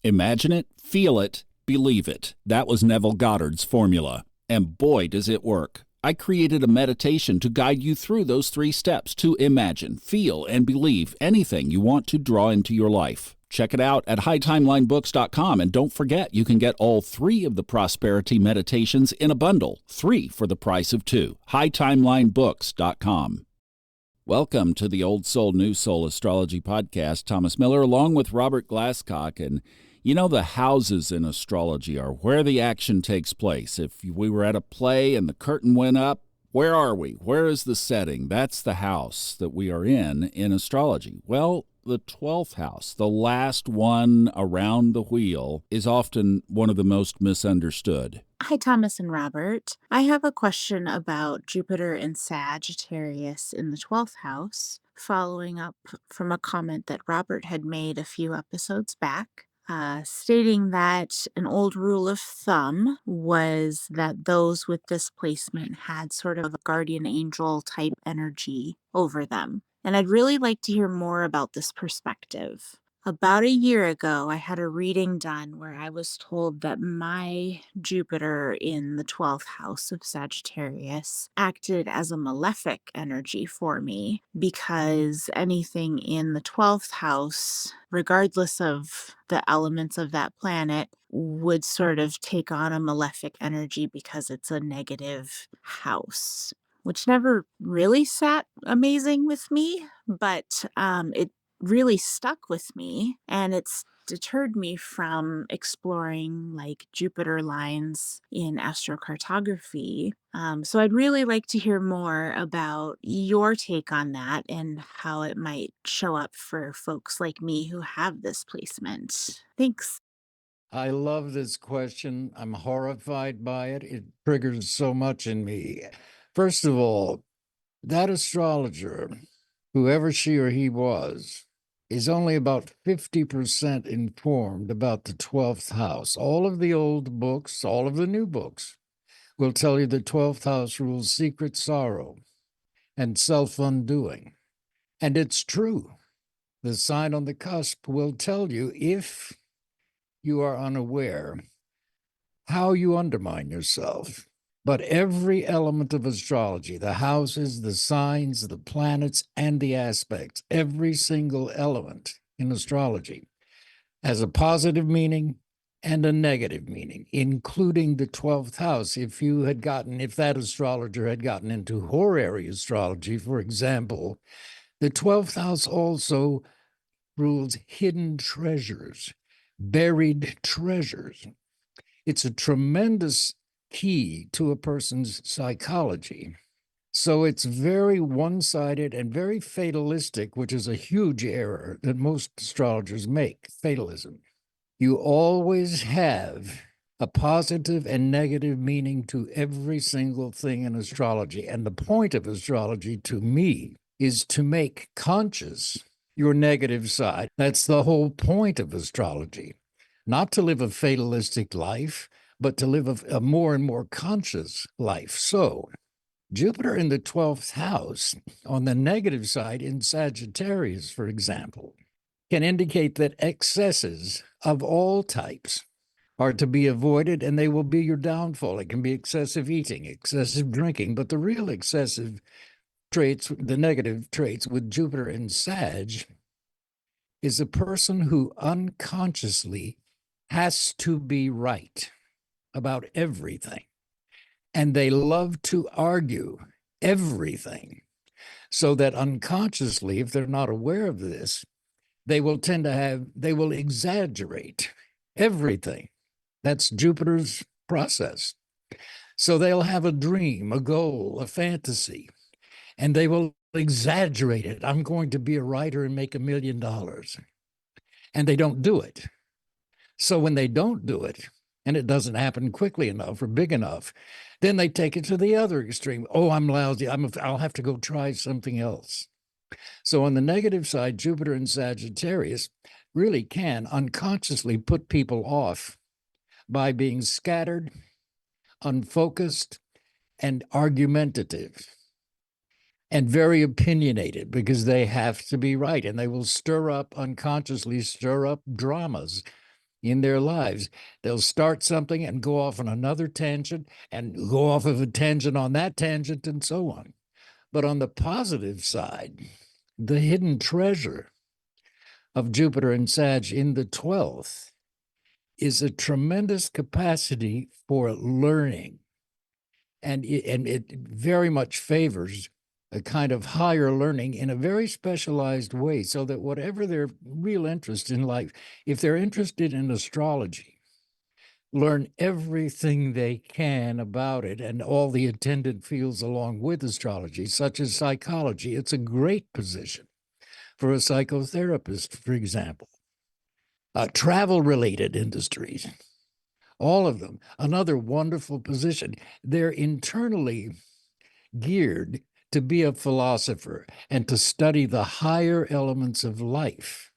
Imagine it, feel it, believe it. That was Neville Goddard's formula. And boy, does it work. I created a meditation to guide you through those 3 steps to imagine, feel, and believe anything you want to draw into your life. Check it out at hightimelinebooks.com, and don't forget you can get all 3 of the prosperity meditations in a bundle, 3 for the price of 2. hightimelinebooks.com. Welcome to the Old Soul, New Soul Astrology Podcast. Thomas Miller along with Robert Glasscock. And you know, the houses in astrology are where the action takes place. If we were at a play and the curtain went up, where are we? Where is the setting? That's the house that we are in astrology. Well, the 12th house, the last one around the wheel, is often one of the most misunderstood. Hi, Thomas and Robert. I have a question about Jupiter and Sagittarius in the 12th house, following up from a comment that Robert had made a few episodes back. Stating that an old rule of thumb was that those with this placement had sort of a guardian angel type energy over them. And I'd really like to hear more about this perspective. About a year ago, I had a reading done where I was told that my Jupiter in the 12th house of Sagittarius acted as a malefic energy for me because anything in the 12th house, regardless of the elements of that planet, would sort of take on a malefic energy because it's a negative house, which never really sat amazing with me, but it really stuck with me, and it's deterred me from exploring like Jupiter lines in astrocartography. So I'd really like to hear more about your take on that and how it might show up for folks like me who have this placement. Thanks. I love this question. I'm horrified by it. It triggers so much in me. First of all, that astrologer, whoever she or he was, is only about 50% informed about the 12th house. All of the old books, all of the new books, will tell you the 12th house rules secret sorrow and self-undoing. And it's true. The sign on the cusp will tell you, if you are unaware, how you undermine yourself. But every element of astrology, the houses, the signs, the planets, and the aspects, every single element in astrology has a positive meaning and a negative meaning, including the 12th house. If that astrologer had gotten into horary astrology, for example, the 12th house also rules hidden treasures, buried treasures. It's a tremendous key to a person's psychology. So it's very one-sided and very fatalistic, which is a huge error that most astrologers make, fatalism. You always have a positive and negative meaning to every single thing in astrology. And the point of astrology, to me, is to make conscious your negative side. That's the whole point of astrology. Not to live a fatalistic life, but to live a more and more conscious life. So Jupiter in the 12th house, on the negative side in Sagittarius, for example, can indicate that excesses of all types are to be avoided, and they will be your downfall. It can be excessive eating, excessive drinking, but the real excessive traits, the negative traits with Jupiter in Sag, is a person who unconsciously has to be right about everything. And they love to argue everything, so that unconsciously, if they're not aware of this, they will exaggerate everything. That's Jupiter's process. So they'll have a dream, a goal, a fantasy, and they will exaggerate it. I'm going to be a writer and make $1 million. And they don't do it. So when they don't do it, and it doesn't happen quickly enough or big enough, then they take it to the other extreme. Oh, I'm lousy. I'll have to go try something else. So on the negative side, Jupiter in Sagittarius really can unconsciously put people off by being scattered, unfocused, and argumentative, and very opinionated, because they have to be right. And they will unconsciously stir up dramas in their lives. They'll start something and go off on another tangent and go off of a tangent on that tangent and so on. But on the positive side, the hidden treasure of Jupiter and Sag in the 12th is a tremendous capacity for learning. And it very much favors a kind of higher learning in a very specialized way, so that whatever their real interest in life, if they're interested in astrology, learn everything they can about it and all the attendant fields along with astrology, such as psychology. It's a great position for a psychotherapist, for example. Travel-related industries, all of them, another wonderful position. They're internally geared to be a philosopher and to study the higher elements of life.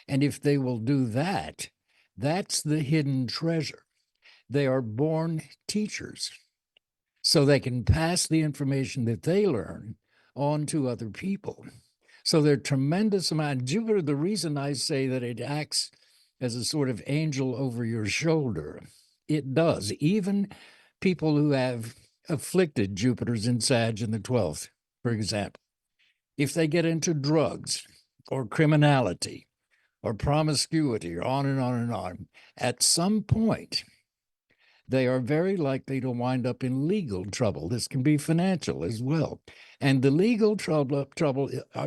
And if they will do that, that's the hidden treasure. They are born teachers, so they can pass the information that they learn on to other people. So they're tremendous amount. Jupiter, the reason I say that it acts as a sort of angel over your shoulder, it does. Even people who have afflicted Jupiter's in Sag in the 12th, for example, if they get into drugs or criminality or promiscuity or on and on and on, at some point, they are very likely to wind up in legal trouble. This can be financial as well. And the legal trouble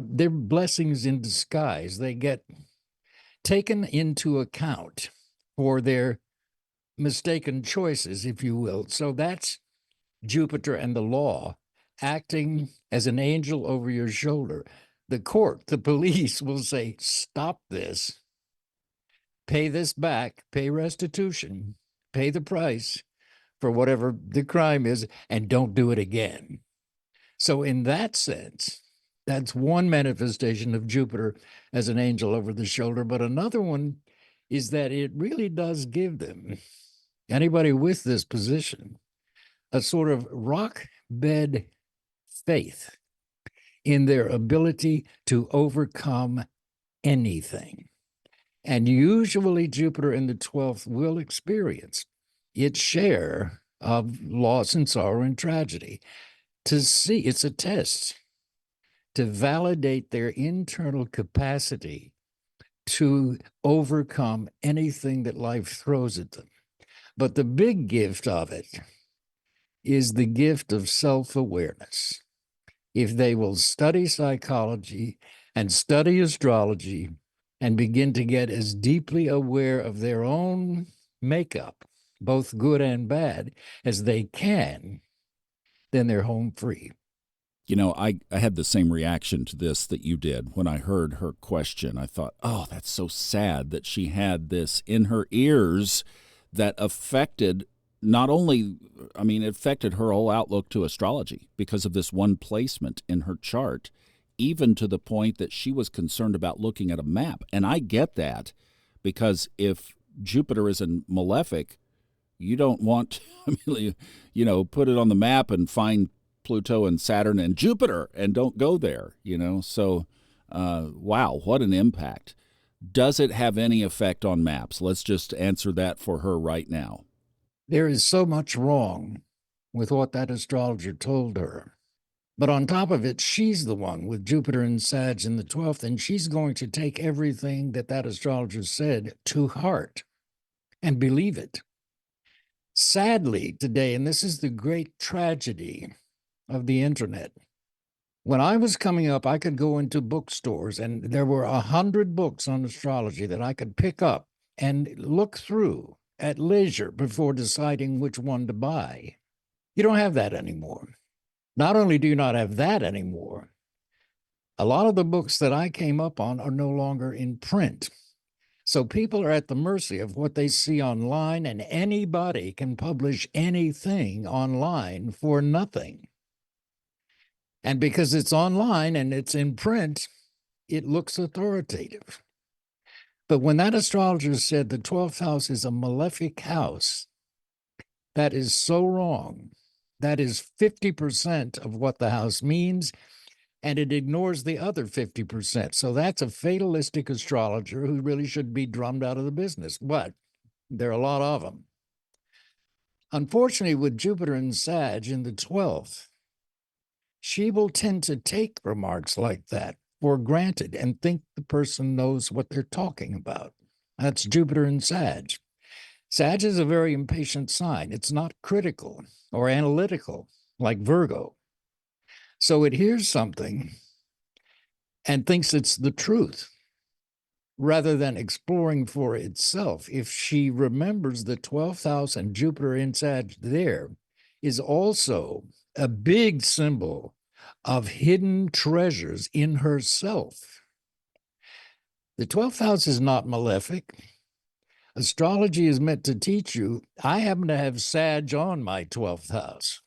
they're blessings in disguise. They get taken into account for their mistaken choices, if you will. So that's Jupiter and the law acting as an angel over your shoulder. The court, the police will say, stop this, pay this back, pay restitution, pay the price for whatever the crime is, and don't do it again. So in that sense, that's one manifestation of Jupiter as an angel over the shoulder. But another one is that it really does give them, anybody with this position, a sort of rock bed faith in their ability to overcome anything. And usually Jupiter in the 12th will experience its share of loss and sorrow and tragedy. To see, it's a test to validate their internal capacity to overcome anything that life throws at them. But the big gift of it is the gift of self-awareness. If they will study psychology and study astrology and begin to get as deeply aware of their own makeup, both good and bad, as they can, then they're home free. You know, I had the same reaction to this that you did when I heard her question. I thought, oh, that's so sad that she had this in her ears that affected not only, I mean, it affected her whole outlook to astrology because of this one placement in her chart, even to the point that she was concerned about looking at a map. And I get that, because if Jupiter is in malefic, you don't want to, put it on the map and find Pluto and Saturn and Jupiter and don't go there, So, wow, what an impact. Does it have any effect on maps? Let's just answer that for her right now. There is so much wrong with what that astrologer told her. But on top of it, she's the one with Jupiter and Sag in the 12th, and she's going to take everything that astrologer said to heart and believe it. Sadly, today, and this is the great tragedy of the internet, when I was coming up, I could go into bookstores, and there were 100 books on astrology that I could pick up and look through at leisure before deciding which one to buy. You don't have that anymore. Not only do you not have that anymore, a lot of the books that I came up on are no longer in print. So people are at the mercy of what they see online, and anybody can publish anything online for nothing. And because it's online and it's in print, it looks authoritative. But when that astrologer said the 12th house is a malefic house, that is so wrong. That is 50% of what the house means. and it ignores the other 50%. So that's a fatalistic astrologer who really should be drummed out of the business. But there are a lot of them. Unfortunately, with Jupiter and Sag in the 12th, she will tend to take remarks like that for granted and think the person knows what they're talking about. That's Jupiter and Sag. Sag is a very impatient sign. It's not critical or analytical like Virgo. So it hears something and thinks it's the truth rather than exploring for itself. If she remembers the 12th house and Jupiter in Sag there is also a big symbol of hidden treasures in herself. The 12th house is not malefic. Astrology is meant to teach you. I happen to have Sag on my 12th house.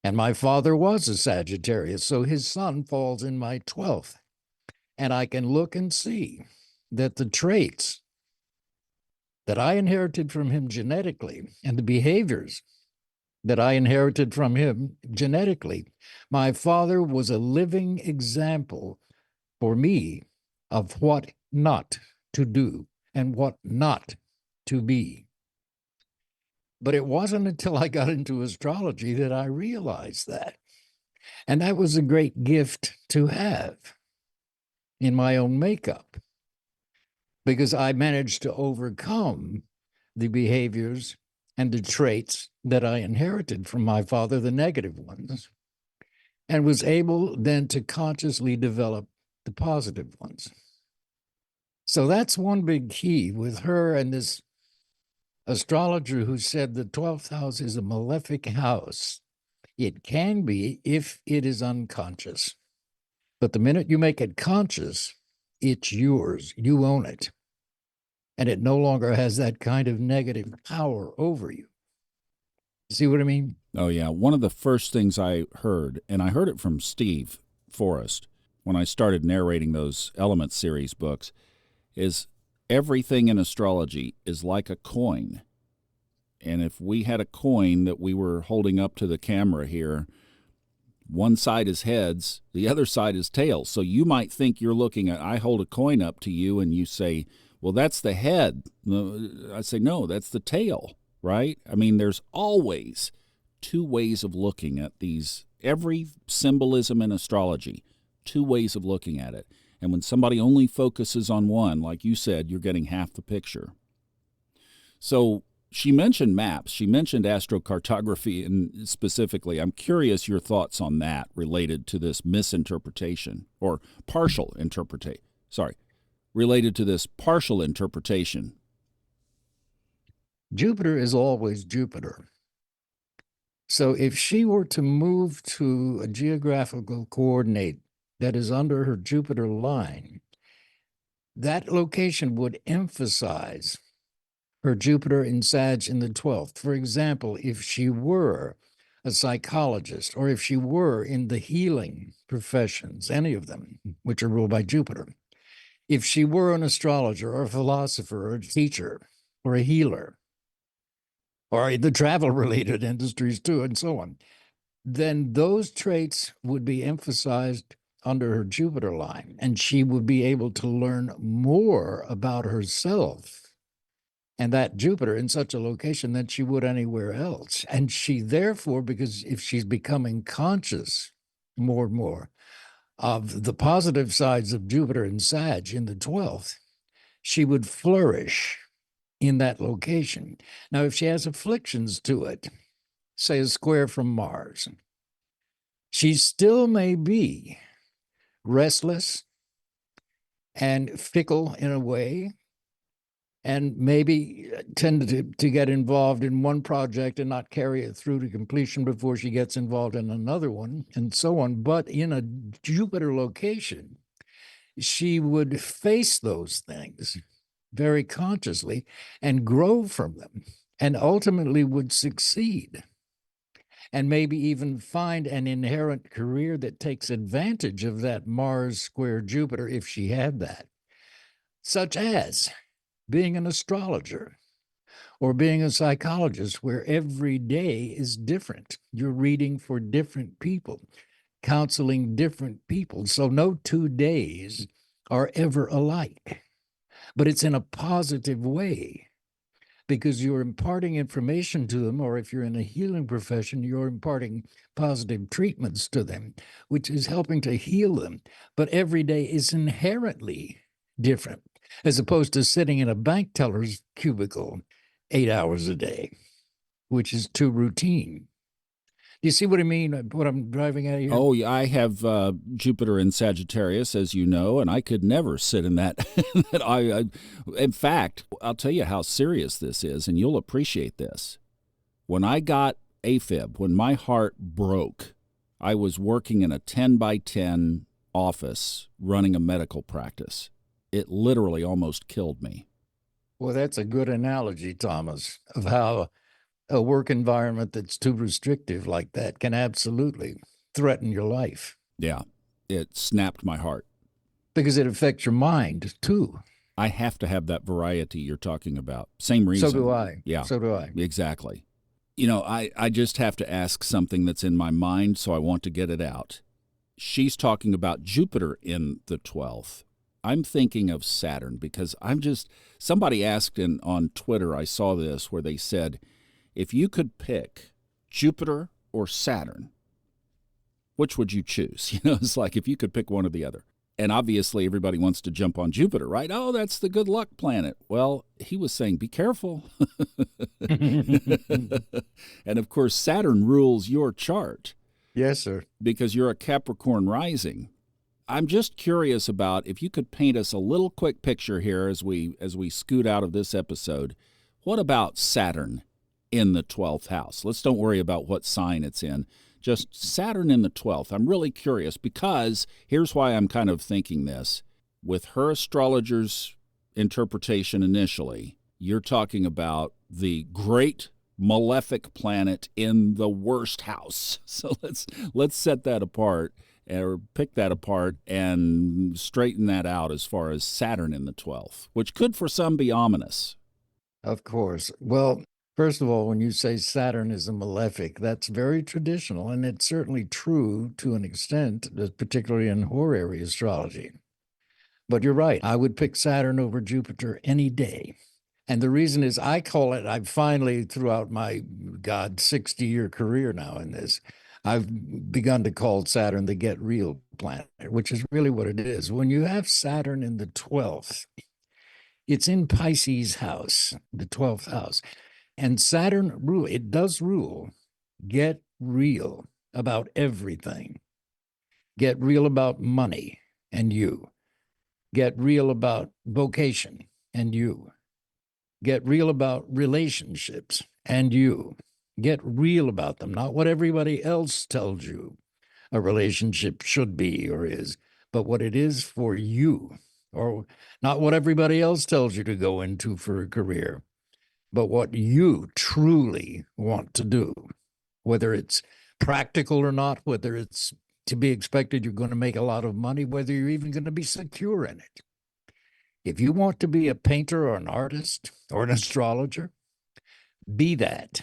And my father was a Sagittarius, so his sun falls in my 12th. And I can look and see that the traits that I inherited from him genetically and the behaviors that I inherited from him genetically, my father was a living example for me of what not to do and what not to be. But it wasn't until I got into astrology that I realized that. And that was a great gift to have in my own makeup, because I managed to overcome the behaviors and the traits that I inherited from my father, the negative ones, and was able then to consciously develop the positive ones. So that's one big key with her and this astrologer who said the 12th house is a malefic house. It can be if it is unconscious. But the minute you make it conscious, it's yours. You own it. And it no longer has that kind of negative power over you. See what I mean? Oh, yeah. One of the first things I heard, and I heard it from Steve Forrest when I started narrating those Element series books, is everything in astrology is like a coin. And if we had a coin that we were holding up to the camera here, one side is heads, the other side is tails. So you might think you're looking at, I hold a coin up to you and you say, well, that's the head. I say, no, that's the tail, right? I mean, there's always two ways of looking at these, every symbolism in astrology, two ways of looking at it. And when somebody only focuses on one, like you said, you're getting half the picture. So she mentioned maps. She mentioned astrocartography, and specifically, I'm curious your thoughts on that related to this misinterpretation or partial interpretation. Related to this partial interpretation. Jupiter is always Jupiter. So if she were to move to a geographical coordinate that is under her Jupiter line, that location would emphasize her Jupiter in Sag in the 12th. For example, if she were a psychologist or if she were in the healing professions, any of them, which are ruled by Jupiter, if she were an astrologer or a philosopher or a teacher or a healer, or the travel-related industries too, and so on, then those traits would be emphasized under her Jupiter line, and she would be able to learn more about herself and that Jupiter in such a location than she would anywhere else. And she therefore, because if she's becoming conscious more and more of the positive sides of Jupiter and Sag in the 12th, she would flourish in that location. Now, if she has afflictions to it, say a square from Mars, she still may be restless and fickle in a way, and maybe tend to get involved in one project and not carry it through to completion before she gets involved in another one, and so on. But in a Jupiter location, she would face those things very consciously and grow from them, and ultimately would succeed, and maybe even find an inherent career that takes advantage of that Mars square Jupiter if she had that, such as being an astrologer or being a psychologist, where every day is different. You're reading for different people. counseling different people. So no 2 days are ever alike, but it's in a positive way because you're imparting information to them, or if you're in a healing profession, you're imparting positive treatments to them, which is helping to heal them. But every day is inherently different, as opposed to sitting in a bank teller's cubicle 8 hours a day, which is too routine. Do you see what I mean, what I'm driving at here? Oh, yeah, I have Jupiter in Sagittarius, as you know, and I could never sit in that. In fact, I'll tell you how serious this is, and you'll appreciate this. When I got AFib, when my heart broke, I was working in a 10 by 10 office running a medical practice. It literally almost killed me. Well, that's a good analogy, Thomas, of how a work environment that's too restrictive like that can absolutely threaten your life. Yeah, it snapped my heart. Because it affects your mind, too. I have to have that variety you're talking about. Same reason. So do I. Yeah. So do I. Exactly. You know, I just have to ask something that's in my mind, so I want to get it out. She's talking about Jupiter in the 12th. I'm thinking of Saturn because somebody asked on Twitter, I saw this, where they said, if you could pick Jupiter or Saturn, which would you choose? You know, it's like if you could pick one or the other. And obviously everybody wants to jump on Jupiter, right? Oh, that's the good luck planet. Well, he was saying, be careful. And of course, Saturn rules your chart. Yes, sir. Because you're a Capricorn rising. I'm just curious about if you could paint us a little quick picture here as we scoot out of this episode. What about Saturn in the 12th house? Let's don't worry about what sign it's in. Just Saturn in the 12th. I'm really curious because here's why I'm kind of thinking this. With her astrologer's interpretation initially, you're talking about the great malefic planet in the worst house. So let's set that apart or pick that apart and straighten that out as far as Saturn in the 12th, which could for some be ominous. Of course. Well, first of all, when you say Saturn is a malefic, that's very traditional, and it's certainly true to an extent, particularly in horary astrology. But you're right. I would pick Saturn over Jupiter any day. And the reason is I've finally, throughout my, 60-year career now in this, I've begun to call Saturn the get real planet, which is really what it is. When you have Saturn in the 12th, it's in Pisces house, the 12th house. And Saturn does rule, get real about everything. Get real about money and you. Get real about vocation and you. Get real about relationships and you. Get real about them, not what everybody else tells you a relationship should be or is, but what it is for you, or not what everybody else tells you to go into for a career, but what you truly want to do, whether it's practical or not, whether it's to be expected you're going to make a lot of money, whether you're even going to be secure in it. If you want to be a painter or an artist or an astrologer, be that.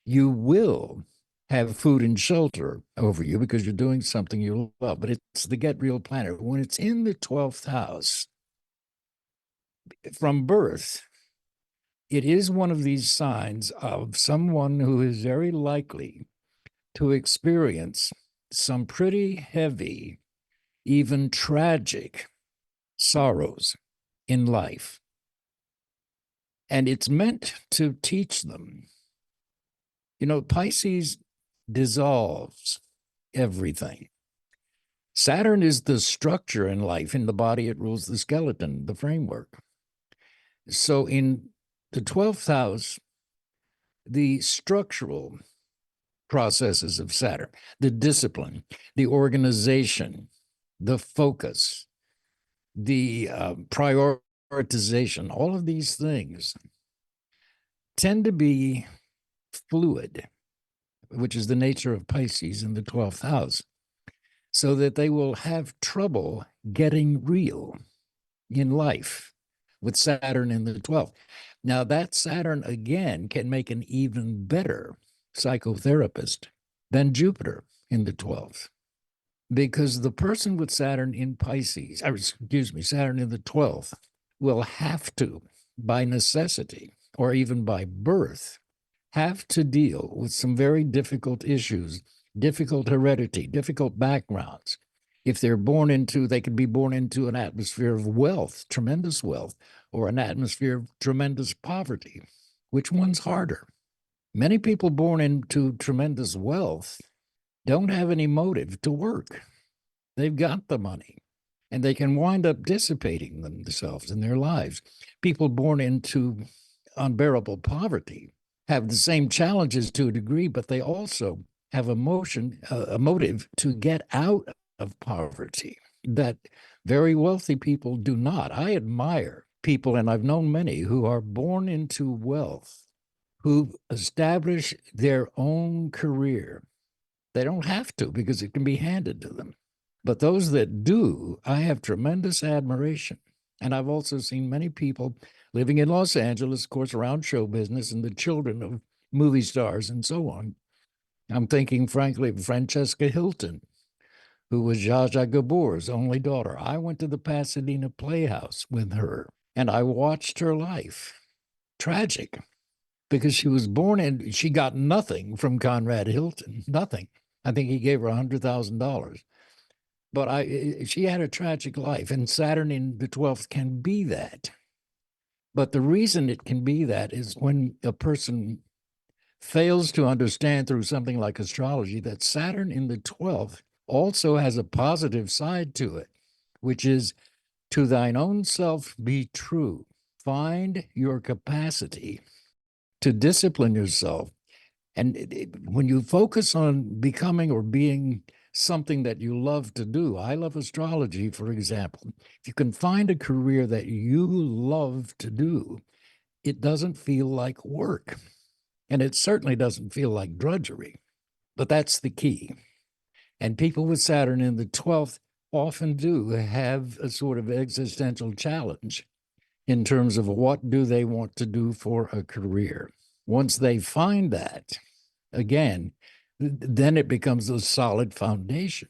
You will have food and shelter over you because you're doing something you love, but it's the get real planet. When it's in the 12th house, from birth, it is one of these signs of someone who is very likely to experience some pretty heavy, even tragic sorrows in life. And it's meant to teach them. You know, Pisces dissolves everything. Saturn is the structure in life. In the body, it rules the skeleton, the framework. So in the 12th house, the structural processes of Saturn, the discipline, the organization, the focus, the prioritization, all of these things tend to be fluid, which is the nature of Pisces in the 12th house, so that they will have trouble getting real in life with Saturn in the 12th. Now, that Saturn, again, can make an even better psychotherapist than Jupiter in the 12th. because the person with Saturn in Pisces, or excuse me, Saturn in the 12th, will have to, by necessity or even by birth, have to deal with some very difficult issues, difficult heredity, difficult backgrounds. If they're born into, they could be born into an atmosphere of wealth, tremendous wealth, or an atmosphere of tremendous poverty. Which one's harder? Many people born into tremendous wealth don't have any motive to work. They've got the money, and they can wind up dissipating themselves in their lives. People born into unbearable poverty have the same challenges to a degree, but they also have a motive to get out of poverty that very wealthy people do not. I admire people, and I've known many, who are born into wealth, who establish their own career. They don't have to because it can be handed to them. But those that do, I have tremendous admiration. And I've also seen many people living in Los Angeles, of course, around show business and the children of movie stars and so on. I'm thinking, frankly, of Francesca Hilton, who was Zsa Zsa Gabor's only daughter. I went to the Pasadena Playhouse with her, and I watched her life. Tragic, because she was born in, she got nothing from Conrad Hilton, nothing. I think he gave her $100,000. But she had a tragic life, and Saturn in the 12th can be that. But the reason it can be that is when a person fails to understand through something like astrology that Saturn in the 12th also has a positive side to it, which is to thine own self be true. Find your capacity to discipline yourself. And when you focus on becoming or being something that you love to do, I love astrology, for example. If you can find a career that you love to do, it doesn't feel like work. And it certainly doesn't feel like drudgery. But that's the key. And people with Saturn in the 12th often do have a sort of existential challenge in terms of what do they want to do for a career. Once they find that, again, then it becomes a solid foundation.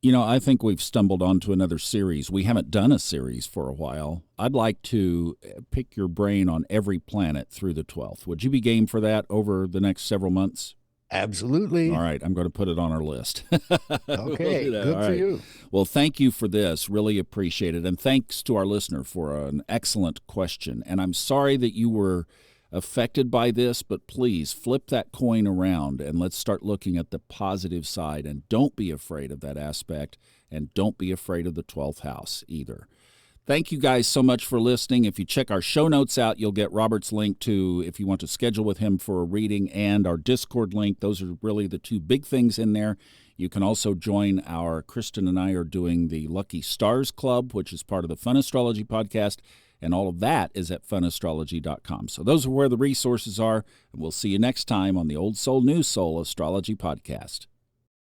You know, I think we've stumbled onto another series. We haven't done a series for a while. I'd like to pick your brain on every planet through the 12th. Would you be game for that over the next several months? Absolutely. All right, I'm going to put it on our list. Okay, we'll good for you. Well, thank you for this. Really appreciate it. And thanks to our listener for an excellent question. And I'm sorry that you were affected by this, but please flip that coin around and let's start looking at the positive side. And don't be afraid of that aspect, and don't be afraid of the 12th house either. Thank you guys so much for listening. If you check our show notes out, you'll get Robert's link to if you want to schedule with him for a reading, and our Discord link. Those are really the two big things in there. You can also join Kristin and I are doing the Lucky Stars Club, which is part of the Fun Astrology podcast, and all of that is at funastrology.com. So those are where the resources are, and we'll see you next time on the Old Soul, New Soul Astrology Podcast.